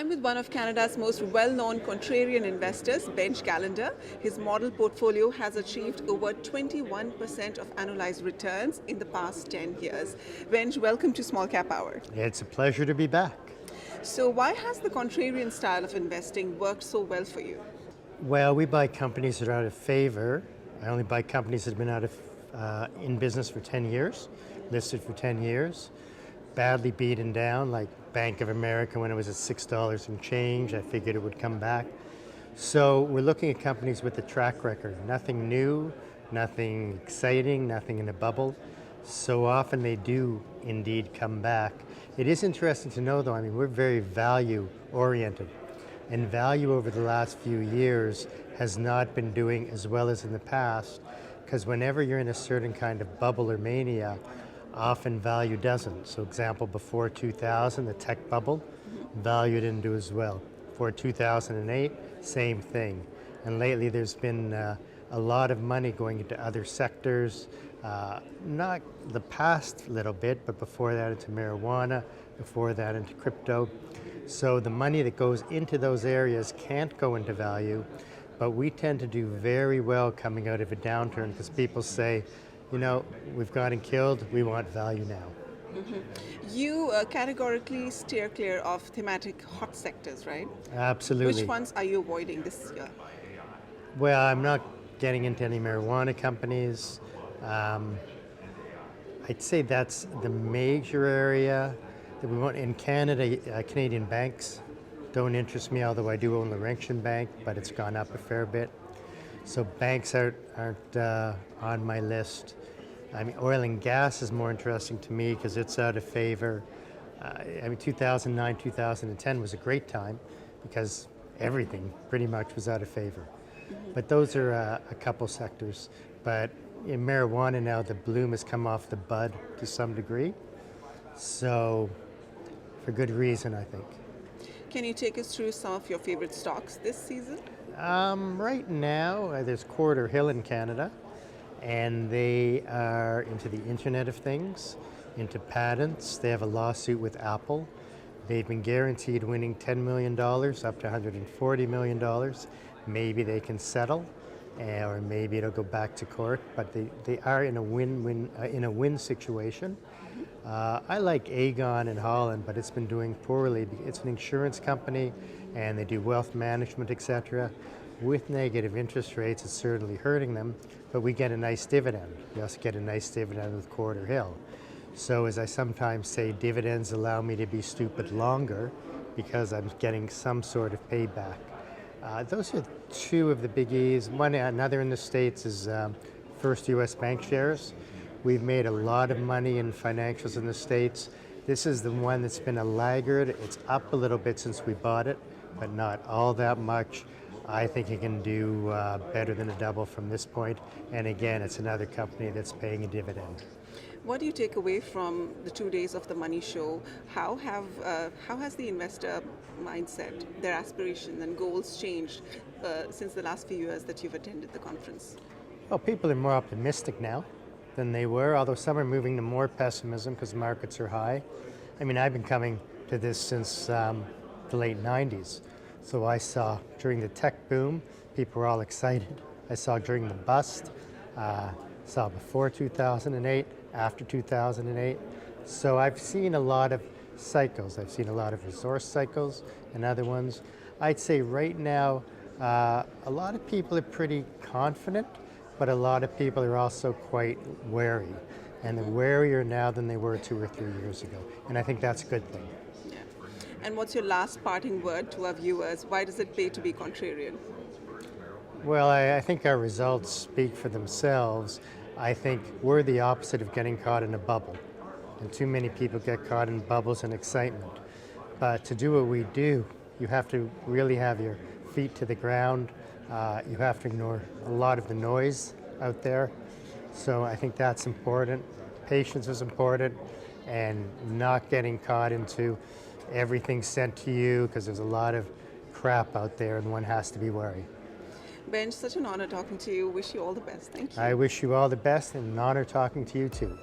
I'm with one of Canada's most well-known contrarian investors, Benj Gallander. His model portfolio has achieved over 21% of annualized returns in the past 10 years. Benj, welcome to SmallCapPower. It's a pleasure to be back. So why has the contrarian style of investing worked so well for you? Well, we buy companies that are out of favor. I only buy companies that have been in business for 10 years, listed for 10 years, badly beaten down, like Bank of America when it was at $6 and change. I figured it would come back. So we're looking at companies with a track record. Nothing new, nothing exciting, nothing in a bubble. So often they do indeed come back. It is interesting to know though, we're very value oriented. And value over the last few years has not been doing as well as in the past, because whenever you're in a certain kind of bubble or mania, often value doesn't. So example, before 2000, the tech bubble, value didn't do as well. Before 2008, same thing. And lately there's been a lot of money going into other sectors, not the past little bit, but before that into marijuana, before that into crypto. So the money that goes into those areas can't go into value, but we tend to do very well coming out of a downturn because people say, you know, we've gotten killed, we want value now. Mm-hmm. You categorically steer clear of thematic hot sectors, right? Absolutely. Which ones are you avoiding this year? Well, I'm not getting into any marijuana companies. I'd say that's the major area that we want. In Canada, Canadian banks don't interest me, although I do own Laurentian Bank, but it's gone up a fair bit. So banks aren't on my list. Oil and gas is more interesting to me because it's out of favor. 2009, 2010 was a great time because everything pretty much was out of favor. Mm-hmm. But those are a couple sectors. But in marijuana now, the bloom has come off the bud to some degree. So for good reason, I think. Can you take us through some of your favorite stocks this season? Right now, there's Quarter Hill in Canada, and they are into the Internet of Things, into patents. They have a lawsuit with Apple. They've been guaranteed winning $10 million up to $140 million. Maybe they can settle, or maybe it'll go back to court, but they are in a win situation. I like Aegon in Holland, but it's been doing poorly. It's an insurance company, and they do wealth management, etc. With negative interest rates, it's certainly hurting them, but we get a nice dividend. We also get a nice dividend with Quarter Hill. So as I sometimes say, dividends allow me to be stupid longer because I'm getting some sort of payback. Those are two of the biggies. Another in the States is First US Bank shares. We've made a lot of money in financials in the States. This is the one that's been a laggard. It's up a little bit since we bought it, but not all that much. I think it can do better than a double from this point. And again, it's another company that's paying a dividend. What do you take away from the 2 days of the Money Show? How has the investor mindset, their aspirations and goals changed since the last few years that you've attended the conference? Well, people are more optimistic now than they were, although some are moving to more pessimism because markets are high. I've been coming to this since the late 90s. So I saw during the tech boom, people were all excited. I saw during the bust, saw before 2008, after 2008. So I've seen a lot of cycles. I've seen a lot of resource cycles and other ones. I'd say right now, a lot of people are pretty confident, but a lot of people are also quite wary. And they're warier now than they were 2 or 3 years ago. And I think that's a good thing. Yeah. And what's your last parting word to our viewers? Why does it pay to be contrarian? Well, I think our results speak for themselves. I think we're the opposite of getting caught in a bubble. And too many people get caught in bubbles and excitement. But to do what we do, you have to really have your feet to the ground. You have to ignore a lot of the noise out there. So I think that's important. Patience is important, and not getting caught into everything sent to you, because there's a lot of crap out there and one has to be wary. Benj, such an honor talking to you. Wish you all the best. Thank you. I wish you all the best, and an honor talking to you too.